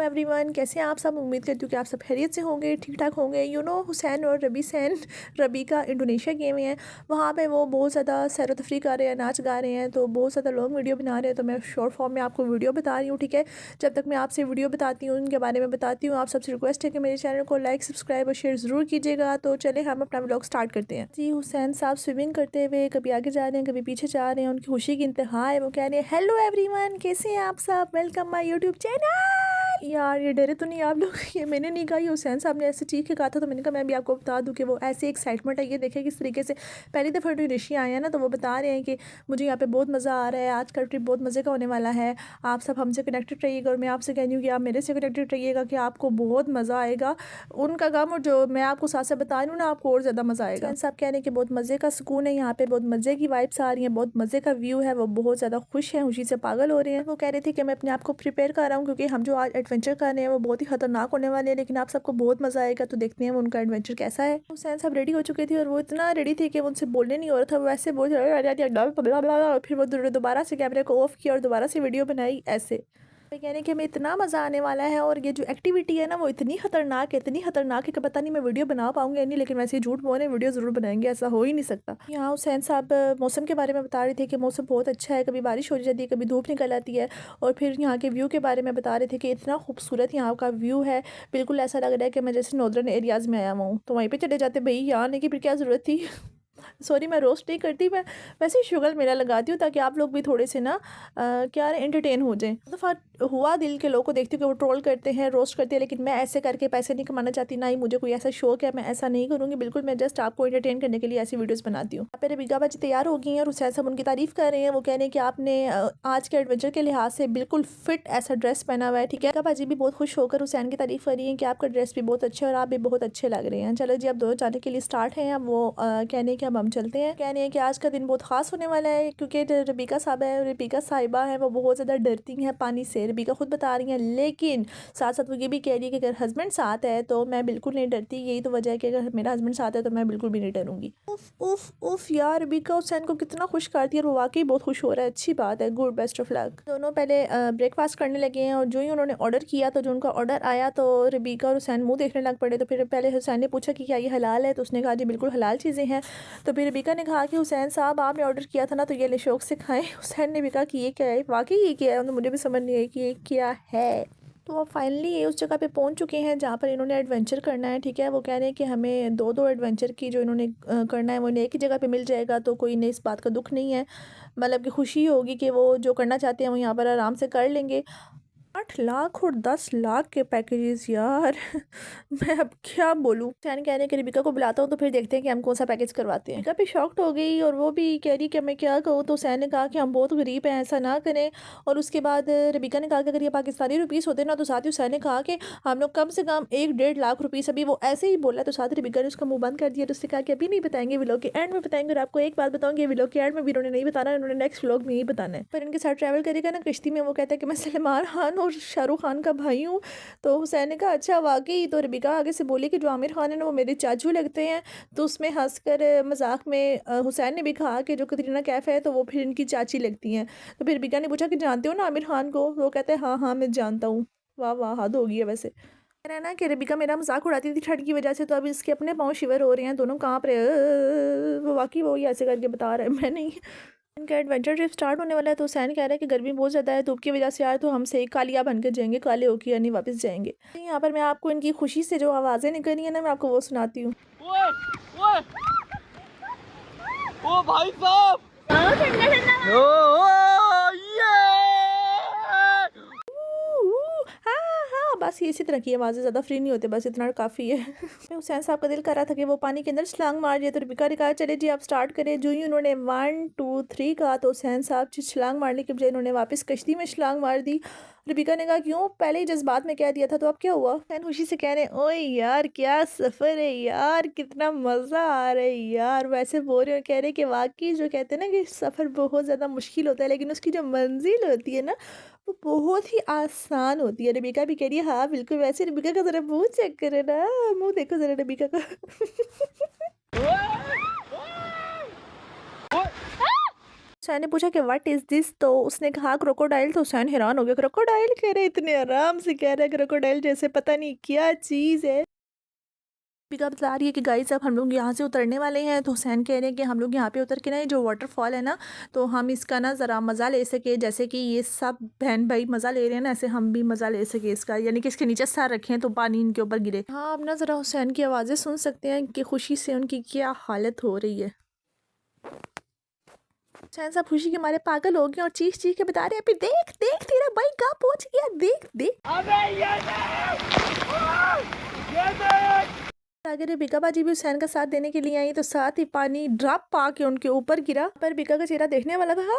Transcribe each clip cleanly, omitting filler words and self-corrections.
Everyone, कैसे हैं आप सब। उम्मीद करती हूँ कि आप सब खैरियत से होंगे, ठीक ठाक होंगे। हुसैन और रबी का इंडोनेशिया गए हुए हैं। वहाँ पे वो बहुत ज़्यादा सैर व तफरी कर रहे हैं, नाच गा रहे हैं, तो बहुत ज़्यादा लॉन्ग वीडियो बना रहे हैं। तो मैं शॉर्ट फॉर्म में आपको वीडियो बता रही हूँ, ठीक है। जब तक मैं आपसे वीडियो बताती हूँ, उनके बारे में बताती हूँ, आप सबसे रिक्वेस्ट है कि मेरे चैनल को लाइक, सब्सक्राइब और शेयर ज़रूर कीजिएगा। तो चले हम अपना व्लॉग स्टार्ट करते हैं। जी, हुसैन साहब स्विमिंग करते हुए कभी आगे जा रहे हैं, कभी पीछे जा रहे हैं। उनकी खुशी की इंतहा है। वो कह रहे हैं, हेलो एवरीवन, कैसे हैं आप सब, वेलकम माय यूट्यूब चैनल। यार ये डरे तो नहीं आप लोग। ये मैंने नहीं कहा, ये हुसैन साहब ने ऐसे चीख के कहा था। तो मैंने कहा मैं भी आपको बता दूं कि वो ऐसे एक्साइटमेंट है। ये देखें किस तरीके से पहली दफ़ा इंडोनेशिया आए हैं ना, तो वो बता रहे हैं कि मुझे यहाँ पे बहुत मज़ा आ रहा है, आज का ट्रिप बहुत मज़े का होने वाला है। आप सब हमसे कनेक्टेड रहिएगा और मैं आपसे कह रही हूँ कि आप मेरे से कनेक्टेड रहिएगा, कि आपको बहुत मज़ा आएगा। उनका काम और जो मैं आपको साथ साथ बता रही हूँ ना, आपको और ज़्यादा मज़ा आएगा। हुसैन साहब कह रहे हैं कि बहुत मज़े का सुकून है यहाँ पे, बहुत मज़े की वाइब्स आ रही हैं, बहुत मज़े का व्यू है। वो बहुत ज़्यादा खुश हैं, खुशी से पागल हो रहे हैं। वो कह रहे थे कि मैं अपने आप को प्रिपेयर कर रहा हूँ, क्योंकि हम जो आज एडवेंचर कर रहे हैं वो बहुत ही खतरनाक होने वाले हैं, लेकिन आप सबको बहुत मज़ा आएगा। तो देखते हैं उनका एडवेंचर कैसा है। हुसैन साहब रेडी हो चुके थे और वो इतना रेडी थे कि उनसे बोलने नहीं हो रहा था। वो ऐसे बोल फिर वो दोबारा से कैमरे को ऑफ किया और दोबारा से वीडियो बनाई ऐसे। मैं कह रही कि हमें इतना मज़ा आने वाला है, और ये जो एक्टिविटी है ना वो इतनी खतरनाक है कि पता नहीं मैं वीडियो बना पाऊंगी या नहीं, लेकिन वैसे ही झूठ बोल रहे, वीडियो ज़रूर बनाएंगे, ऐसा हो ही नहीं सकता। यहाँ हुसैन साहब मौसम के बारे में बता रहे थे कि मौसम बहुत अच्छा है, कभी बारिश हो जाती है, कभी धूप निकल आती है। और फिर यहाँ के व्यू के बारे में बता रहे थे कि इतना खूबसूरत यहाँ का व्यू है, बिल्कुल ऐसा लग रहा है कि मैं जैसे नॉर्दर्न एरियाज़ में आया हुआ हूँ। तो वहीं पर चले जाते भाई, यहाँ आने की फिर क्या ज़रूरत थी। सॉरी, मैं रोस्ट नहीं करती, मैं वैसे ही शुगर मेरा लगाती हूँ, ताकि आप लोग भी थोड़े से ना क्या एंटरटेन हो जाएं। दफ़ा हुआ दिल के लोगों को देखती हूँ कि वो ट्रोल करते हैं, रोस्ट करते हैं, लेकिन मैं ऐसे करके पैसे नहीं कमाना चाहती, ना ही मुझे कोई ऐसा शौक है। मैं ऐसा नहीं करूँगी बिल्कुल, मैं जस्ट आपको एंटरटेन करने के लिए ऐसी वीडियोस बनाती हूँ। यहाँ पे रबीका बाजी तैयार हो गई हैं और हुसैन साहब उनकी तारीफ़ कर रहे हैं। वो कह रहे हैं कि आपने आज के एडवेंचर के लिहाज से बिल्कुल फिट ऐसा ड्रेस पहना हुआ है, ठीक है। रबीका बाजी भी बहुत खुश होकर हुसैन की तारीफ़ कर रही हैं कि आपका ड्रेस भी बहुत अच्छा है और आप भी बहुत अच्छे लग रहे हैं। चलो जी, अब दोनों जाने के लिए स्टार्ट हैं। अब वो कहने हैं कि अब हम चलते हैं। कहने हैं कि आज का दिन बहुत ख़ास होने वाला है, क्योंकि जो रबीका साहिबा है वो बहुत ज़्यादा डरती हैं पानी से। रबीका खुद बता रही हैं, लेकिन साथ साथ वो ये भी कह रही है कि अगर हस्बैंड साथ है तो मैं बिल्कुल नहीं डरती। यही तो वजह है कि अगर मेरा हस्बैंड साथ है तो मैं बिल्कुल भी नहीं डरूंगी। उफ उफ उफ यार, रबीका हुसैन को कितना खुश करती है, और वो वाकई बहुत खुश हो रहा है। अच्छी बात है, गुड, बेस्ट ऑफ लक। दोनों पहले ब्रेकफास्ट करने लगे हैं, और जो ही उन्होंने ऑर्डर किया, तो जो उनका ऑर्डर आया तो रबीका और हुसैन मुँह देखने लग पड़े। तो फिर पहले हुसैन ने पूछा कि क्या ये हलाल है, तो उसने कहा जी बिल्कुल हलाल चीज़ें हैं। तो फिर रबीका ने कहा कि हुसैन साहब आपने ऑर्डर किया था ना, तो ये ले शौक से खाएं। हुसैन ने भी कहा कि ये क्या है, वाकई ये क्या है, मुझे भी समझ नहीं आई कि ये क्या है। तो अब फाइनली ये उस जगह पे पहुंच चुके हैं जहाँ पर इन्होंने एडवेंचर करना है, ठीक है। वो कह रहे हैं कि हमें दो दो एडवेंचर की जो इन्होंने करना है वो इन्हें एक ही जगह पे मिल जाएगा, तो कोई इन्हें इस बात का दुख नहीं है, मतलब कि खुशी होगी कि वो जो करना चाहते हैं वो यहाँ पर आराम से कर लेंगे। 8 लाख और 10 लाख के पैकेजेस यार। मैं अब क्या बोलूँ। चैन कह रहे हैं कि रबीका को बुलाता हूँ, तो फिर देखते हैं कि हम कौन सा पैकेज करवाते हैं। रबीका भी शॉक्ड हो गई, और वो भी कह रही कि मैं क्या कहूँ। तो हुसैन ने कहा कि हम बहुत गरीब हैं, ऐसा ना करें। और उसके बाद रबीका ने कहा कि अगर ये पाकिस्तानी रुपीस होते ना, तो साथ ही हुसैन ने कहा कि हम लोग कम से कम 1-1.5 लाख रुपीस, अभी वो ऐसे ही बोला तो साथ रबीका ने उसका मुंह बंद कर दिया। तो उसने कहा कि अभी नहीं बताएंगे, व्लॉग के एंड में बताएंगे। और आपको एक बात बताऊंगी, व्लॉग के एंड में भी उन्होंने नहीं बताना, उन्होंने नेक्स्ट व्लॉग में ही बताना है। पर इनके साथ ट्रैवल करेगा ना किश्ती में, वो कहता है कि मैं सलमान खान और शाहरुख खान का भाई हूँ। तो हुसैन ने कहा अच्छा वाकई। तो रबीका आगे से बोली कि जो आमिर खान है ना वो मेरे चाचू लगते हैं। तो उसमें हंसकर मजाक में हुसैन ने भी कहा कि जो कतरीना कैफ है तो वो फिर इनकी चाची लगती हैं। तो फिर रबीका ने पूछा कि जानते हो ना आमिर खान को, तो वो कहते हैं हाँ हाँ मैं जानता हूँ। वाह वाह, हद हो गई है वैसे। कह रहा है ना कि रबीका मेरा मजाक उड़ाती थी ठंड की वजह से, तो अब इसके अपने पाँव शिवर हो रहे हैं, दोनों कांप रहे हैं। वो वाकई वो ही ऐसे करके बता रहा है, मैं नहीं। इनका एडवेंचर ट्रिप स्टार्ट होने वाला है। तो हुसैन कह रहा है कि गर्मी बहुत ज़्यादा है, धूप की वजह से यार तो हम सही कालिया बन के जाएंगे, काले होके यानी वापस जाएंगे। यहाँ पर मैं आपको इनकी खुशी से जो आवाज़ें निकल रही है ना, मैं आपको वो सुनाती हूँ। ओए ओए ओ भाई साहब, ओ, हाँ हाँ, बस ये इसी तरह की आवाज़ें, ज़्यादा फ्री नहीं होते, बस इतना काफ़ी है। हुसैन साहब का दिल कर रहा था कि वो पानी के अंदर छलांग मार दिए। तो रबीका ने कहा चले जी आप स्टार्ट करें। जो ही उन्होंने 1 2 3 कहा, तो हुसैन साहब छलांग मारने के बजाय उन्होंने वापस कश्ती में छलांग मार दी। रबीका ने कहा क्यों, पहले ही जज्बात में कह दिया था, तो अब क्या हुआ। हुसैन खुशी से कह रहे हैं ओए यार क्या सफ़र है यार, कितना मज़ा आ रहा है यार। वैसे बोल रहे हो, कह रहे कि वाकई जो कहते हैं ना कि सफ़र बहुत ज़्यादा मुश्किल होता है, लेकिन उसकी जो मंजिल होती है ना वो बहुत ही आसान होती है। रबीका भी कह रही है हाँ बिल्कुल। वैसे रबीका का ज़रा मुँह चेक करे ना, मुँह देखो ज़रा रबीका का। हुसैन ने पूछा कि व्हाट इज़ दिस, तो उसने कहा क्रोकोडाइल। तो हुसैन हैरान हो गया, क्रोकोडाइल कह रहे, इतने आराम से कह रहे क्रोकोडाइल, जैसे पता नहीं क्या चीज़ है। दीपिका बता रही है कि गाइस अब हम लोग यहाँ से उतरने वाले हैं। तो हुसैन कह रहे हैं कि हम लोग यहाँ पे उतर के ना ये जो वाटरफॉल है ना, तो हम इसका ना ज़रा मज़ा ले सके, जैसे कि ये सब बहन भाई मज़ा ले रहे हैं ना, ऐसे हम भी मज़ा ले सके इसका, यानी कि इसके नीचे सर रखें तो पानी इनके ऊपर गिरे। हाँ, अब ना ज़रा हुसैन की आवाज़ें सुन सकते हैं कि खुशी से उनकी क्या हालत हो रही है। हुसैन साहब खुशी के मारे पागल हो गए और चीख चीख के बता रहे हैं, अभी देख देख तेरा भाई कहाँ पहुँच गया, देख देख। अगर दीपिका बाजी भी हुसैन का साथ देने के लिए आई तो साथ ही पानी ड्रॉप पा के उनके ऊपर गिरा। पर दीपिका का चेहरा देखने वाला था। हाँ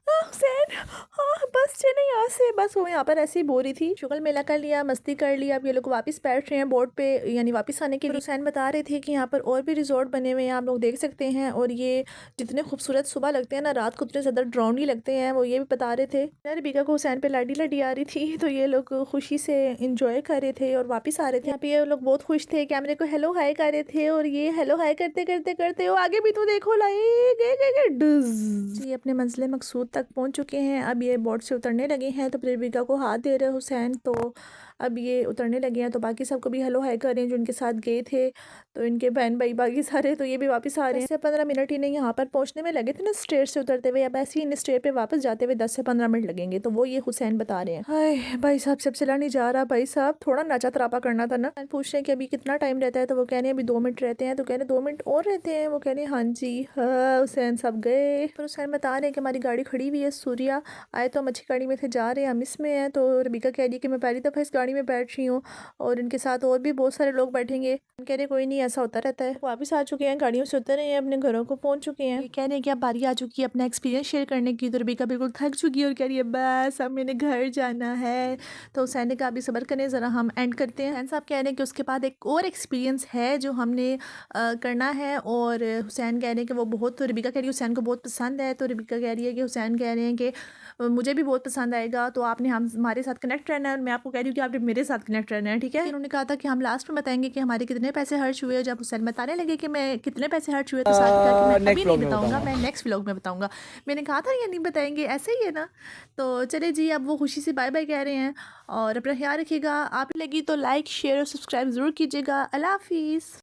हाँ हुसैन, हाँ बस चले यहाँ से, बस वो यहाँ पर ऐसे ही बोरी थी, शुगल मेला कर लिया, मस्ती कर लिया। अब ये लोग वापस बैठ रहे हैं बोर्ड पे, यानी वापस आने के लिए। हुसैन बता रहे थे कि यहाँ पर और भी रिजॉर्ट बने हुए हैं, आप लोग देख सकते हैं, और ये जितने खूबसूरत सुबह लगते हैं ना, रात को उतने ज़्यादा ड्राउनी लगते हैं, वो ये भी बता रहे थे। दीपिका को हुसैन पे लाडी लाडी आ रही थी, तो ये लोग खुशी से इंजॉय कर रहे थे और वापस आ रहे थे। यहाँ पे ये लोग बहुत खुश थे, कैमरे को हेलो हाई कर रहे थे, और ये हेलो हाई करते करते करते वो आगे भी तो देखो लाइक ये अपने मंजिल मकसूद तक पहुंच चुके हैं। अब ये बोट से उतरने लगे हैं, तो दीपिका को हाथ दे रहे हुसैन, तो अब ये उतरने लगे हैं, तो बाकी सबको भी हेलो हाई कर रहे हैं जो उनके साथ गए थे, तो इनके बहन भाई बाकी सारे, तो ये भी वापस आ रहे हैं। 15 मिनट ही नहीं यहाँ पर पहुँचने में लगे थे ना स्टेयर से उतरते हुए, अब ऐसे ही इन स्टेयर पे वापस जाते हुए 10 से 15 मिनट लगेंगे, तो वो ये हुसैन बता रहे हैं। हाय भाई साहब, सब चला नहीं जा रहा, भाई साहब थोड़ा नाचा तरापा करना था ना। पूछ रहे हैं कि अभी कितना टाइम रहता है, तो वो कह रहे हैं अभी 2 मिनट रहते हैं, तो कह रहे 2 मिनट और रहते हैं, वो कह रहे हैं हाँ जी हाँ। हुसैन साहब गए, फिर हुसैन बता रहे हैं कि हमारी गाड़ी खड़ी हुई है, सूर्या आए तो हम अच्छी गाड़ी में थे, जा रहे हैं हम इसमें हैं। तो रबीका कह रही है कि मैं पहली दफ़ा इस गाड़ी में बैठ रही हूँ और इनके साथ और भी बहुत सारे लोग बैठेंगे। हम कह रहे कोई नहीं, ऐसा होता रहता है। वापस आ चुके हैं, गाड़ियों से उतर रहे हैं, अपने घरों को पहुंच चुके हैं। ये कह रहे हैं कि अब बारी आ चुकी है अपना एक्सपीरियंस शेयर करने की। तो रबीका बिल्कुल थक चुकी है और कह रही है बस अब मैंने घर जाना है। तो हुसैन ने कहा अभी सब्र करें ज़रा, हम एंड करते हैं। हुसैन साहब कह रहे हैं कि उसके बाद एक और एक्सपीरियंस है जो हमने करना है, और हुसैन कह रहे हैं कि वो बहुत, तो रबीका कह रही है हुसैन को बहुत पसंद है, तो रबीका कह रही है कि हुसैन कह रहे हैं कि मुझे भी बहुत पसंद आएगा, तो आपने हमारे साथ कनेक्ट रहना है, और मैं आपको कह रही हूँ कि आपने मेरे साथ कनेक्ट रहना है, ठीक है। उन्होंने कहा था कि हम लास्ट में बताएंगे कि हमारे कितने पैसे खर्च हुए। जब हुसैन बताने लगे कि मैं कितने पैसे खर्च हुए, तो साथ ही कहा कि मैं अभी नहीं बताऊंगा, मैं नेक्स्ट व्लॉग में बताऊंगा। मैंने कहा था ये नहीं बताएंगे, ऐसे ही है ना। तो चले जी, अब वो खुशी से बाय बाय कह रहे हैं, और अपना ख्याल रखिएगा। आप लगी तो लाइक शेयर और सब्सक्राइब ज़रूर कीजिएगा। अल्लाह हाफिज़।